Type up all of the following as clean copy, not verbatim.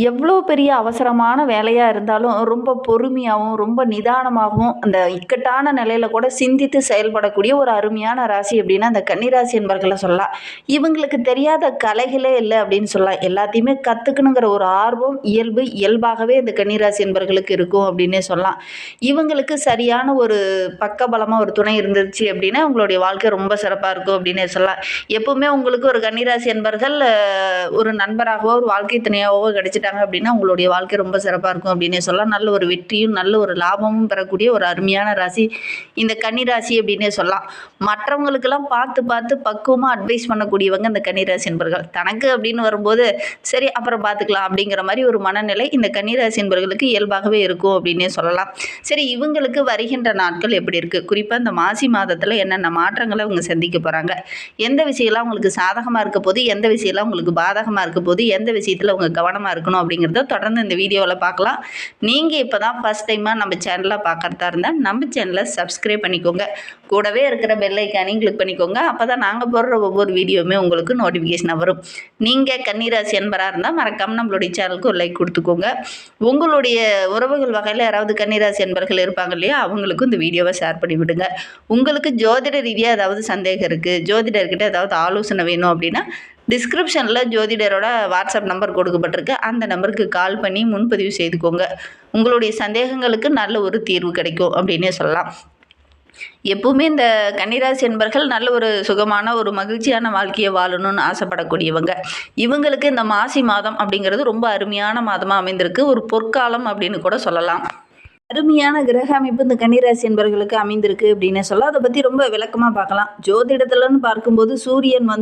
எவ்வளோ பெரிய அவசரமான வேலையா இருந்தாலும், ரொம்ப பொறுமையாவும், ரொம்ப நிதானமாகவும், அந்த இக்கட்டான நிலையில கூட சிந்தித்து செயல்படக்கூடிய ஒரு அருமையான ராசி அப்டின்னா, அந்த கன்னிராசி என்பர்கள சொல்லலாம். இவங்களுக்கு தெரியாத கலைகளே இல்ல அப்டின்னு சொல்லலாம். எல்லாத்தையுமே கத்துக்கணுங்கிற ஒரு ஆர்வம், இயல்பாகவே இந்த கன்னிராசி என்பர்களுக்கு இருக்கும் அப்டின்னே சொல்லலாம். இவங்களுக்கு சரியான ஒரு பக்கபலமா ஒரு துணை இருந்துச்சு அப்டின்னா, உங்களுடைய வாழ்க்கை ரொம்ப சிறப்பா இருக்கும் அப்டின்னே சொல்லலாம். எப்பவுமே உங்களுக்கு ஒரு கன்னிராசி என்பர்கள் ஒரு நண்பராகவோ, ஒரு வாழ்க்கை துணையாவோ கிடைச்சிட்டாங்க அப்படின்னா, உங்களுடைய வாழ்க்கை ரொம்ப சிறப்பா இருக்கும் அப்படின்னே சொல்லலாம். நல்ல ஒரு வெற்றியும், நல்ல ஒரு லாபமும் பெறக்கூடிய ஒரு அருமையான ராசி இந்த கன்னி ராசி அப்படின்னே சொல்லலாம். மற்றவங்களுக்கெல்லாம் பார்த்து பார்த்து பக்குவமா அட்வைஸ் பண்ணக்கூடியவங்க இந்த கன்னி ராசி என்பர்கள். தனக்கு அப்படின்னு வரும்போது, சரி அப்புறம் பார்த்துக்கலாம் அப்படிங்கிற மாரி ஒரு மனநிலை இந்த கன்னி ராசி என்பர்களுக்கு இயல்பாகவே இருக்கும் அப்படின்னே சொல்லலாம். சரி, இவங்களுக்கு வருகின்ற நாட்கள் எப்படி இருக்கு? குறிப்பா இந்த மாசி மாதத்துல என்னென்ன மாற்றங்கள இவங்க சந்திக்க போறாங்க? எந்த விஷயம்லாம் உங்களுக்கு சாதகமா இருக்க போது, எந்த விஷயம்லாம் உங்களுக்கு பாதகமா இருக்க போது, எந்த விஷயத்துல உங்க கவனமா இருக்கணும் அப்படிங்கிறத தொடர்ந்து இந்த வீடியோவில் பார்க்கலாம். நீங்கள் இப்போ தான் ஃபஸ்ட் டைமாக நம்ம சேனலை பார்க்குறதா இருந்தால் நம்ம சேனலை சப்ஸ்கிரைப் பண்ணிக்கோங்க. கூடவே இருக்கிற பெல் ஐக்கானையும் கிளிக் பண்ணிக்கோங்க. அப்போ தான் நாங்கள் போடுற ஒவ்வொரு வீடியோவுமே உங்களுக்கு நோட்டிஃபிகேஷனாக வரும். நீங்கள் கன்னிராசி என்பராக இருந்தால் மறக்காமல் நம்மளுடைய சேனலுக்கு ஒரு லைக் கொடுத்துக்கோங்க. உங்களுடைய உறவுகள் வகையில் யாராவது கன்னிராசி என்பர்கள் இருப்பாங்க இல்லையா, அவங்களுக்கும் இந்த வீடியோவை ஷேர் பண்ணி விடுங்க. உங்களுக்கு ஜோதிட ரீதியாக ஏதாவது சந்தேகம் இருக்குது, ஜோதிடர்கிட்ட ஏதாவது ஆலோசனை வேணும் அப்படின்னா டிஸ்கிரிப்ஷனில் ஜோதிடரோட வாட்ஸ்அப் நம்பர் கொடுக்கப்பட்டிருக்கு. அந்த நம்பருக்கு கால் பண்ணி முன்பதிவு செய்துக்கோங்க. உங்களுடைய சந்தேகங்களுக்கு நல்ல ஒரு தீர்வு கிடைக்கும் அப்படின்னே சொல்லலாம். எப்பவுமே இந்த கன்னிராசி என்பர்கள் நல்ல ஒரு சுகமான ஒரு மகிழ்ச்சியான வாழ்க்கையை வாழணும்னு ஆசைப்படக்கூடியவங்க. இவங்களுக்கு இந்த மாசி மாதம் அப்படிங்கிறது ரொம்ப அருமையான மாதமாக அமைந்திருக்கு. ஒரு பொற்காலம் அப்படின்னு கூட சொல்லலாம். அருமையான கிரக அமைப்பு இந்த கன்னிராசி என்பர்களுக்கு அமைந்திருக்கு அப்படின்னு சொல்ல அதை பற்றி ரொம்ப விளக்கமாக பார்க்கலாம். ஜோதிடத்துலன்னு பார்க்கும்போது சூரியன்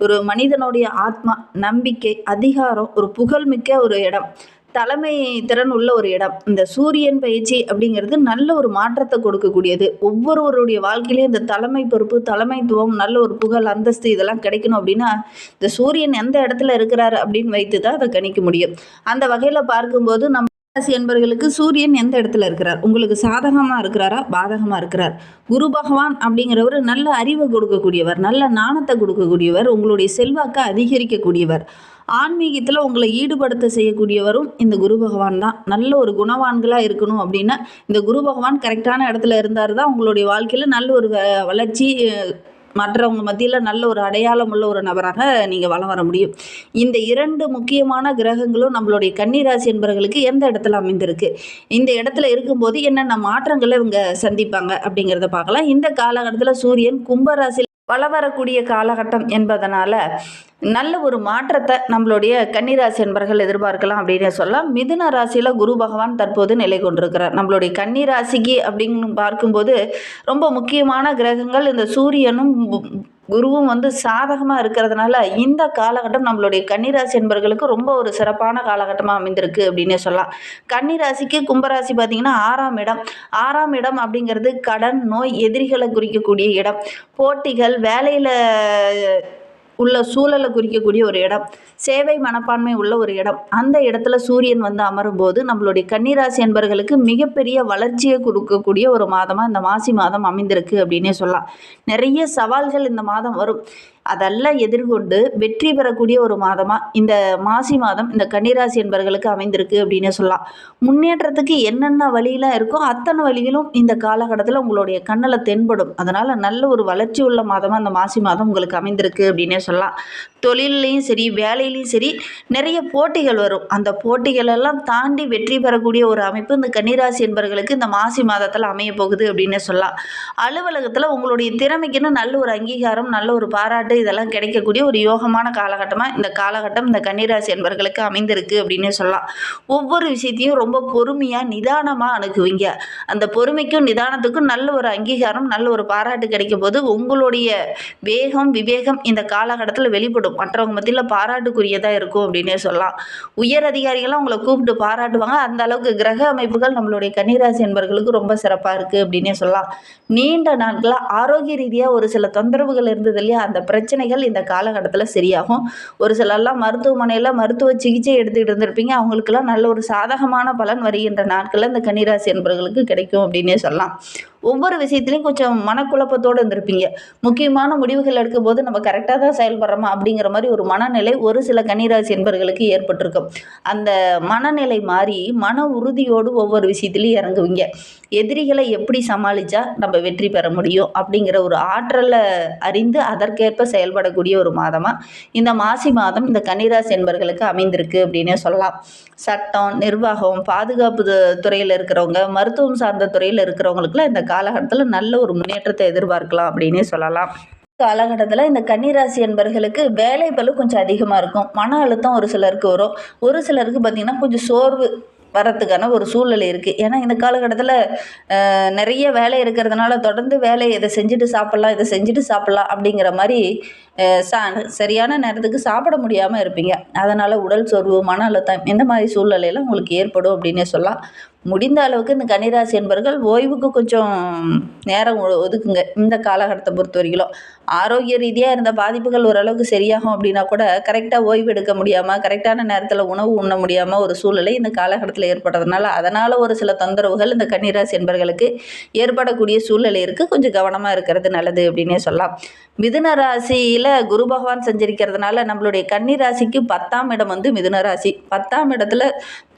ஒரு மனிதனுடைய ஆத்மா, நம்பிக்கை, அதிகாரம், ஒரு புகழ்மிக்க ஒரு இடம், தலைமை திறன் உள்ள ஒரு இடம். இந்த சூரியன் பயிற்சி அப்படிங்கிறது நல்ல ஒரு மாற்றத்தை கொடுக்கக்கூடியது. ஒவ்வொருவருடைய வாழ்க்கையிலையும் இந்த தலைமை பொறுப்பு, தலைமைத்துவம், நல்ல ஒரு புகழ், அந்தஸ்து இதெல்லாம் கிடைக்கணும் அப்படின்னா இந்த சூரியன் எந்த இடத்துல இருக்கிறாரு அப்படின்னு வைத்து தான் அதை கணிக்க முடியும். அந்த வகையில் பார்க்கும்போது நம்ம ராசி என்பர்களுக்கு சூரியன் எந்த இடத்துல இருக்கிறார், உங்களுக்கு சாதகமா இருக்கிறாரா, பாதகமா இருக்கிறார்? குரு பகவான் அப்படிங்கிறவர் நல்ல அறிவை கொடுக்கக்கூடியவர், நல்ல நாணத்தை கொடுக்கக்கூடியவர், உங்களுடைய செல்வாக்கை அதிகரிக்கக்கூடியவர், ஆன்மீகத்தில் உங்களை ஈடுபடுத்த செய்யக்கூடியவரும் இந்த குரு பகவான் தான். நல்ல ஒரு குணவான்களாக இருக்கணும் அப்படின்னா இந்த குரு பகவான் கரெக்டான இடத்துல இருந்தார் தான் உங்களுடைய வாழ்க்கையில் நல்ல ஒரு வளர்ச்சி, மற்றவங்க மத்தியில் நல்ல ஒரு அடையாளம் உள்ள ஒரு நபராக நீங்கள் வலம் வர முடியும். இந்த 2 முக்கியமான கிரகங்களும் நம்மளுடைய கன்னிராசி என்பவர்களுக்கு எந்த இடத்துல அமைந்திருக்கு, இந்த இடத்துல இருக்கும்போது என்னென்ன மாற்றங்களை இவங்க சந்திப்பாங்க அப்படிங்கிறத பார்க்கலாம். இந்த காலகட்டத்தில் சூரியன் கும்பராசியில் வலம் வரக்கூடிய காலகட்டம் என்பதனால நல்ல ஒரு மாற்றத்தை நம்மளுடைய கன்னிராசி என்பர்கள் எதிர்பார்க்கலாம் அப்படின்னு சொல்லலாம். மிதுன ராசியில் குரு பகவான் தற்போது நிலை கொண்டிருக்கிறார். நம்மளுடைய கன்னிராசிக்கு அப்படின்னு பார்க்கும்போது ரொம்ப முக்கியமான கிரகங்கள் இந்த சூரியனும் குருவும் சாதகமாக இருக்கிறதுனால இந்த காலகட்டம் நம்மளுடைய கன்னிராசி என்பர்களுக்கு ரொம்ப ஒரு சிறப்பான காலகட்டமாக அமைந்திருக்கு அப்படின்னே சொல்லலாம். கன்னிராசிக்கு கும்பராசி பார்த்திங்கன்னா 6ஆம் இடம். 6ஆம் இடம் அப்படிங்கிறது கடன், நோய், எதிரிகளை குறிக்கக்கூடிய இடம், போட்டிகள், வேலையில் உள்ள சூழலை குறிக்கக்கூடிய ஒரு இடம், சேவை மனப்பான்மை உள்ள ஒரு இடம். அந்த இடத்துல சூரியன் அமரும் போது நம்மளுடைய கன்னிராசி என்பர்களுக்கு மிகப்பெரிய வளர்ச்சியை கொடுக்கக்கூடிய ஒரு மாதமாக இந்த மாசி மாதம் அமைந்திருக்கு அப்படின்னே சொல்லலாம். நிறைய சவால்கள் இந்த மாதம் வரும், அதெல்லாம் எதிர்கொண்டு வெற்றி பெறக்கூடிய ஒரு மாதமாக இந்த மாசி மாதம் இந்த கன்னிராசி என்பர்களுக்கு அமைந்திருக்கு அப்படின்னே சொல்லலாம். முன்னேற்றத்துக்கு என்னென்ன வழியெல்லாம் இருக்கோ அத்தனை வழிகளும் இந்த காலகட்டத்தில் உங்களுடைய கண்ணில் தென்படும். அதனால் நல்ல ஒரு வளர்ச்சி உள்ள மாதமாக இந்த மாசி மாதம் உங்களுக்கு அமைந்திருக்கு அப்படின்னே சொல்லலாம். தொழிலையும் சரி, வேலையிலையும் சரி, நிறைய போட்டிகள் வரும். அந்த போட்டிகளெல்லாம் தாண்டி வெற்றி பெறக்கூடிய ஒரு அமைப்பு இந்த கன்னிராசி என்பர்களுக்கு இந்த மாசி மாதத்தில் அமைய போகுது அப்படின்னு சொல்லலாம். அலுவலகத்தில் உங்களுடைய திறமைக்குன்னு நல்ல ஒரு அங்கீகாரம், நல்ல ஒரு பாராட்டு இதெல்லாம் கிடைக்கக்கூடிய ஒரு யோகமான காலகட்டமாக இந்த காலகட்டம் இந்த கன்னிராசி என்பர்களுக்கு அமைந்திருக்கு அப்படின்னு சொல்லலாம். ஒவ்வொரு விஷயத்தையும் ரொம்ப பொறுமையாக நிதானமாக அணுகுவீங்க. அந்த பொறுமைக்கும் நிதானத்துக்கும் நல்ல ஒரு அங்கீகாரம், நல்ல ஒரு பாராட்டு கிடைக்கும் போது உங்களுடைய வேகம், விவேகம் இந்த காலகட்டத்தில் வெளிப்படும். மற்றவங்க மத்தியில் பாராட்டுக்குரியதாக இருக்கும் அப்படின்னே சொல்லலாம். உயர் அதிகாரிகள்லாம் உங்களை கூப்பிட்டு பாராட்டுவாங்க. அந்த அளவுக்கு கிரக அமைப்புகள் நம்மளுடைய கன்னிராசி என்பர்களுக்கு ரொம்ப சிறப்பாக இருக்குது அப்படின்னே சொல்லலாம். நீண்ட நாட்களாக ஆரோக்கிய ரீதியாக ஒரு சில தொந்தரவுகள் இருந்தது இல்லையா, அந்த பிரச்சனைகள் இந்த காலகட்டத்தில் சரியாகும். ஒரு சிலர்லாம் மருத்துவமனையில் மருத்துவ சிகிச்சை எடுத்துக்கிட்டு இருந்திருப்பீங்க, அவங்களுக்கெல்லாம் நல்ல ஒரு சாதகமான பலன் வருகின்ற நாட்களில் இந்த கன்னிராசி என்பவர்களுக்கு கிடைக்கும் அப்படின்னே சொல்லலாம். ஒவ்வொரு விஷயத்துலையும் கொஞ்சம் மனக்குழப்பத்தோடு இருந்திருப்பீங்க. முக்கியமான முடிவுகள் எடுக்கும்போது நம்ம கரெக்டாக தான் செயல்படுறோமா அப்படிங்கிற மாதிரி ஒரு மனநிலை ஒரு சில கன்னிராசி என்பர்களுக்கு ஏற்பட்டிருக்கும். அந்த மனநிலை மாறி மன உறுதியோடு ஒவ்வொரு விஷயத்துலையும் இறங்குவீங்க. எதிரிகளை எப்படி சமாளித்தா நம்ம வெற்றி பெற முடியும் அப்படிங்கிற ஒரு ஆற்றலை அறிந்து அதற்கேற்ப செயல்படக்கூடிய ஒரு மாதமாக இந்த மாசி மாதம் இந்த கன்னிராசி என்பர்களுக்கு அமைந்திருக்கு அப்படின்னே சொல்லலாம். சட்டம், நிர்வாகம், பாதுகாப்பு துறையில் இருக்கிறவங்க, மருத்துவம் சார்ந்த துறையில் இருக்கிறவங்களுக்குலாம் இந்த காலகட்டத்தில் நல்ல ஒரு முன்னேற்றத்தை எதிர்பார்க்கலாம் அப்படின்னே சொல்லலாம். காலகட்டத்தில் இந்த கன்னிராசி என்பர்களுக்கு வேலை பளு கொஞ்சம் அதிகமாக இருக்கும். மன அழுத்தம் ஒரு சிலருக்கு வரும். ஒரு சிலருக்கு பார்த்திங்கன்னா கொஞ்சம் சோர்வு வரத்துக்கான ஒரு சூழ்நிலை இருக்குது. ஏன்னா இந்த காலகட்டத்தில் நிறைய வேலை இருக்கிறதுனால தொடர்ந்து வேலையை இதை செஞ்சுட்டு சாப்பிட்லாம், இதை செஞ்சுட்டு சாப்பிட்லாம் அப்படிங்கிற மாதிரி சா சரியான நேரத்துக்கு சாப்பிட முடியாமல் இருப்பீங்க. அதனால் உடல் சோர்வு, மன அழுத்தம் இந்த மாதிரி சூழ்நிலையெல்லாம் உங்களுக்கு ஏற்படும் அப்படின்னே சொல்லலாம். முடிந்த அளவுக்கு இந்த கன்னிராசி என்பர்கள் ஓய்வுக்கு கொஞ்சம் நேரம் ஒதுக்குங்க. இந்த காலகட்டத்தை பொறுத்த வரைக்கும் ஆரோக்கிய ரீதியாக இருந்த பாதிப்புகள் ஓரளவுக்கு சரியாகும் அப்படின்னா கூட கரெக்டாக ஓய்வு எடுக்க முடியாமல், கரெக்டான நேரத்தில் உணவு உண்ண முடியாமல் ஒரு சூழ்நிலை இந்த காலகட்டத்தில் ஏற்படுறதுனால அதனால் ஒரு சில தொந்தரவுகள் இந்த கன்னிராசி என்பர்களுக்கு ஏற்படக்கூடிய சூழ்நிலை இருக்குது. கொஞ்சம் கவனமாக இருக்கிறது நல்லது அப்படின்னே சொல்லலாம். மிதுன ராசியில் குரு பகவான் சஞ்சரிக்கிறதுனால நம்மளுடைய கன்னிராசிக்கு 10ஆம் இடம் வந்து மிதுன ராசி. 10ஆம் இடத்துல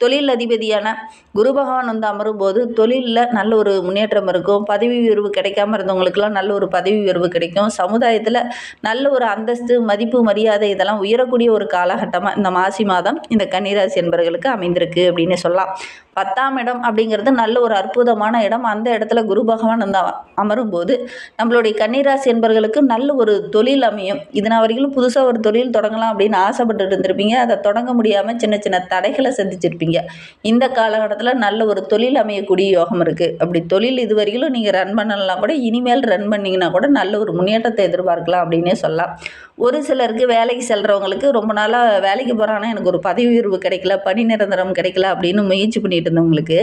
தொழில் அதிபதியான குரு பகவான் வந்து அமரும் போது தொழிலில் நல்ல ஒரு முன்னேற்றம் இருக்கும். பதவி உயர்வு கிடைக்காம இருந்தவங்களுக்கெல்லாம் நல்ல ஒரு பதவி உயர்வு கிடைக்கும். சமுதாயத்தில் நல்ல ஒரு அந்தஸ்து, மதிப்பு, மரியாதை இதெல்லாம் உயரக்கூடிய ஒரு காலகட்டமாக இந்த மாசி மாதம் இந்த கன்னிராசி என்பவர்களுக்கு அமைந்திருக்கு அப்படின்னு சொல்லலாம். 10ஆம் இடம் அப்படிங்கிறது நல்ல ஒரு அற்புதமான இடம். அந்த இடத்துல குரு பகவான் வந்து அமரும் போது நம்மளுடைய கன்னிராசி என்பவர்களுக்கு நல்ல ஒரு தொழில் அமையும். இதனால் வரைக்கும் புதுசாக ஒரு தொழில் தொடங்கலாம் அப்படின்னு ஆசைப்பட்டு இருந்திருப்பீங்க. அதை தொடங்க முடியாமல் சின்ன சின்ன தடைகளை சந்திச்சிருப்பீங்க. இந்த காலகட்டத்தில் நல்ல ஒரு தொழில் அமையக்கூடிய யோகம் இருக்குது. அப்படி தொழில் இது வரைக்கும் நீங்கள் ரன் பண்ணலாம் கூட இனிமேல் ரன் பண்ணிங்கன்னா கூட நல்ல ஒரு முன்னேற்றத்தை எதிர்பார்க்கலாம் அப்படின்னே சொல்லலாம். ஒரு சிலருக்கு வேலைக்கு செல்கிறவங்களுக்கு ரொம்ப நாளாக வேலைக்கு போகிறாங்கன்னா எனக்கு ஒரு பதவி உயர்வு கிடைக்கல, பணி நிரந்தரம் கிடைக்கல அப்படின்னு முயற்சி பண்ணிட்டு இருந்தவங்களுக்கு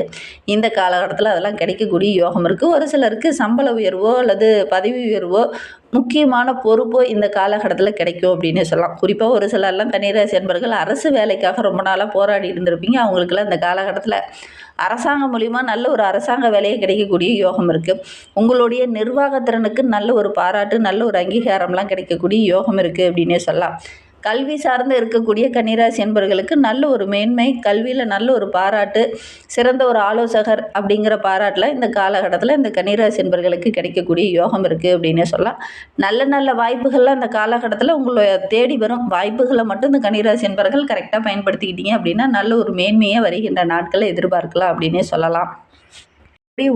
இந்த காலகட்டத்தில் அதெல்லாம் கிடைக்கக்கூடிய யோகம் இருக்குது. ஒரு சிலருக்கு சம்பள உயர்வோ அல்லது பதவி உயர்வோ முக்கியமான பொறுப்போ இந்த காலகட்டத்தில் கிடைக்கும் அப்படின்னு சொல்லலாம். குறிப்பாக ஒரு சிலர்லாம் கன்னிராசி என்பர்கள் அரசு வேலைக்காக ரொம்ப நாளாக போராடி இருந்திருப்பீங்க. அவங்களுக்கெல்லாம் இந்த காலகட்டத்தில் அரசாங்கம் மூலிமா நல்ல ஒரு அரசாங்க வேலையை கிடைக்கக்கூடிய யோகம் இருக்குது. உங்களுடைய நிர்வாகத்திறனுக்கு நல்ல ஒரு பாராட்டு, நல்ல ஒரு அங்கீகாரம்லாம் கிடைக்கக்கூடிய யோகம் இருக்குது அப்படின்னே சொல்லலாம். கல்வி சார்ந்து இருக்கக்கூடிய கன்னிராசி என்பவர்களுக்கு நல்ல ஒரு மேன்மை, கல்வியில் நல்ல ஒரு பாராட்டு, சிறந்த ஒரு ஆலோசகர் அப்படிங்கிற பாராட்டில் இந்த காலகட்டத்தில் இந்த கன்னிராசி என்பவர்களுக்கு கிடைக்கக்கூடிய யோகம் இருக்குது அப்படின்னே சொல்லலாம். நல்ல நல்ல வாய்ப்புகள்லாம் இந்த காலகட்டத்தில் உங்களை தேடி வரும். வாய்ப்புகளை மட்டும் இந்த கன்னிராசி என்பவர்கள் கரெக்டாக பயன்படுத்திக்கிட்டீங்க அப்படின்னா நல்ல ஒரு மேன்மையை வருகின்ற நாட்களை எதிர்பார்க்கலாம் அப்படின்னே சொல்லலாம்.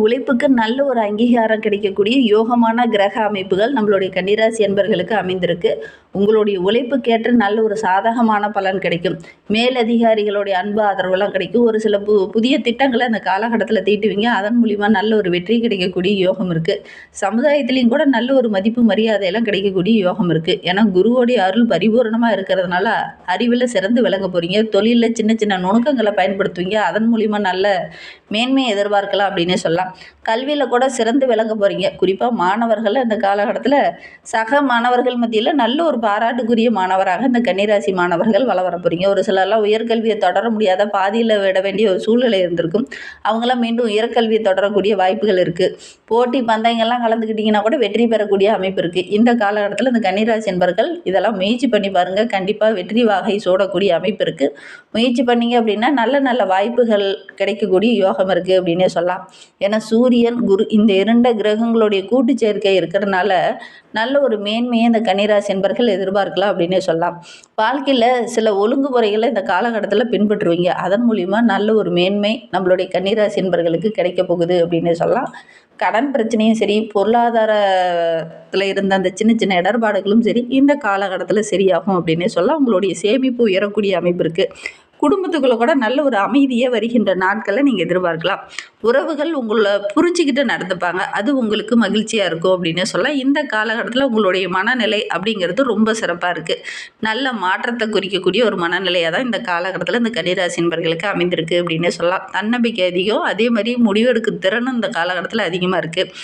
உழைப்புக்கு நல்ல ஒரு அங்கீகாரம் கிடைக்கக்கூடிய யோகமான கிரக அமைப்புகள் நம்மளுடைய கன்னிராசி என்பர்களுக்கு அமைந்திருக்கு. உங்களுடைய உழைப்புக்கேற்ற நல்ல ஒரு சாதகமான பலன் கிடைக்கும். மேலதிகாரிகளுடைய அன்பு ஆதரவுலாம் கிடைக்கும். ஒரு சில புதிய திட்டங்களை அந்த காலகட்டத்தில் தீட்டுவீங்க. அதன் மூலிமா நல்ல ஒரு வெற்றி கிடைக்கக்கூடிய யோகம் இருக்குது. சமுதாயத்திலையும் கூட நல்ல ஒரு மதிப்பு மரியாதையெல்லாம் கிடைக்கக்கூடிய யோகம் இருக்குது. ஏன்னா குருவோடைய அருள் பரிபூர்ணமாக இருக்கிறதுனால அறிவில் சிறந்து விளங்க போகிறீங்க. தொழிலில் சின்ன சின்ன நுணுக்கங்களை பயன்படுத்துவீங்க. அதன் மூலிமா நல்ல மேன்மையை எதிர்பார்க்கலாம் அப்படின்னே சொல்லலாம். கல்வியில் கூட சிறந்து விளங்க போகிறீங்க. குறிப்பாக மாணவர்கள் இந்த காலகட்டத்தில் சக மாணவர்கள் மத்தியில் நல்ல ஒரு பாராட்டுக்குரிய மாணவராக இந்த கன்னிராசி மாணவர்கள் வள வர போகிறீங்க. ஒரு சிலர்லாம் உயர்கல்வியை தொடர முடியாத பாதியில் விட வேண்டிய ஒரு சூழ்நிலை இருந்திருக்கும். அவங்களாம் மீண்டும் உயர்கல்வியை தொடரக்கூடிய வாய்ப்புகள் இருக்குது. போட்டி பந்தயங்கள்லாம் கலந்துக்கிட்டிங்கன்னா கூட வெற்றி பெறக்கூடிய அமைப்பு இருக்குது. இந்த காலகட்டத்தில் இந்த கன்னிராசி என்பர்கள் இதெல்லாம் முயற்சி பண்ணி பாருங்கள். கண்டிப்பாக வெற்றி வாகை சூடக்கூடிய அமைப்பு இருக்குது. முயற்சி பண்ணிங்க அப்படின்னா நல்ல நல்ல வாய்ப்புகள் கிடைக்கக்கூடிய யோகம் இருக்குது அப்படின்னே சொல்லலாம். ஏன்னா சூரியன், குரு இந்த 2 கிரகங்களுடைய கூட்டு சேர்க்கை இருக்கிறதுனால நல்ல ஒரு மேன்மையை இந்த கன்னிராசி என்பர்கள் எதிர்பார்க்கலாம் அப்படின்னே சொல்லலாம். வாழ்க்கையில் சில ஒழுங்குமுறைகளை இந்த காலகட்டத்தில் பின்பற்றுவீங்க. அதன் மூலிமா நல்ல ஒரு மேன்மை நம்மளுடைய கன்னிராசி என்பர்களுக்கு கிடைக்க போகுது அப்படின்னே சொல்லலாம். கடன் பிரச்சனையும் சரி, பொருளாதாரத்தில் இருந்த அந்த சின்ன சின்ன இடர்பாடுகளும் சரி இந்த காலகட்டத்தில் சரியாகும் அப்படின்னே சொல்லலாம். உங்களுடைய சேமிப்பு உயரக்கூடிய அமைப்பு இருக்குது. குடும்பத்துக்குள்ளே கூட நல்ல ஒரு அமைதியே வருகின்ற நாட்களை நீங்கள் எதிர்பார்க்கலாம். உறவுகள் உங்களை புரிஞ்சுக்கிட்டு நடந்துப்பாங்க. அது உங்களுக்கு மகிழ்ச்சியாக இருக்கும் அப்படின்னு சொல்லலாம். இந்த காலகட்டத்தில் உங்களுடைய மனநிலை அப்படிங்கிறது ரொம்ப சிறப்பாக இருக்குது. நல்ல மாற்றத்தை குறிக்கக்கூடிய ஒரு மனநிலையாக தான் இந்த காலகட்டத்தில் இந்த கன்னிராசி என்பர்களுக்கு அமைந்திருக்கு அப்படின்னு சொல்லலாம். தன்னம்பிக்கை அதிகம், அதே மாதிரி முடிவெடுக்கும் திறனும் இந்த காலகட்டத்தில் அதிகமாக இருக்குது.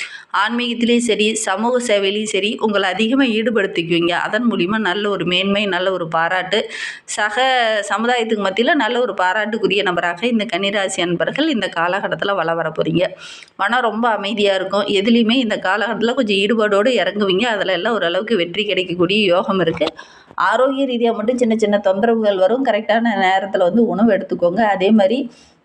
ஆன்மீகத்திலையும் சரி, சமூக சேவையிலையும் சரி உங்களை அதிகமாக ஈடுபடுத்திக்குவீங்க. அதன் மூலிமா நல்ல ஒரு மேன்மை, நல்ல ஒரு பாராட்டு, சக சமுதாயத்துக்கு மத்தியில் நல்ல ஒரு பாராட்டுக்குரிய நபராக இந்த கன்னிராசி அன்பர்கள் இந்த காலகட்டத்தில் வள காலம் வர போகிறீங்க. மனம் ரொம்ப அமைதியாக இருக்கும். எதுலேயுமே இந்த காலகட்டத்தில் கொஞ்சம் ஈடுபாடோடு இறங்குவீங்க. அதில் எல்லாம் ஓரளவுக்கு வெற்றி கிடைக்கக்கூடிய யோகம் இருக்குது. ஆரோக்கிய ரீதியாக மட்டும் சின்ன சின்ன தொந்தரவுகள் வரும். கரெக்டான நேரத்தில் வந்து உணவு எடுத்துக்கோங்க. அதே மாதிரி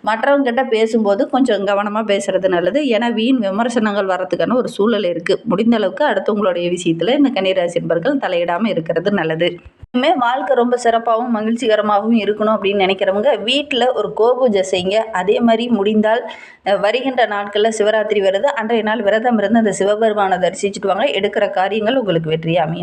மற்றவங்ககிட்ட பேசும்போது கொஞ்சம் கவனமாக பேசுகிறது நல்லது. ஏன்னா வீண் விமர்சனங்கள் வரத்துக்கான ஒரு சூழல் இருக்குது. முடிந்த அளவுக்கு அடுத்தவங்களுடைய விஷயத்தில் இந்த கன்னிராசி என்பர்கள் தலையிடாமல் இருக்கிறது நல்லது. இனிமே வாழ்க்கை ரொம்ப சிறப்பாகவும் மகிழ்ச்சிகரமாகவும் இருக்கணும் அப்படின்னு நினைக்கிறவங்க வீட்டில் ஒரு கோபூஜை செய்யுங்க. அதே மாதிரி முடிந்தால் வருகின்ற நாட்களில் சிவராத்திரி வருது, அன்றைய நாள் விரதம் இருந்து அந்த சிவபெருமானை தரிசிச்சுட்டு வாங்க. எடுக்கிற காரியங்கள் உங்களுக்கு வெற்றியாக அமையும்.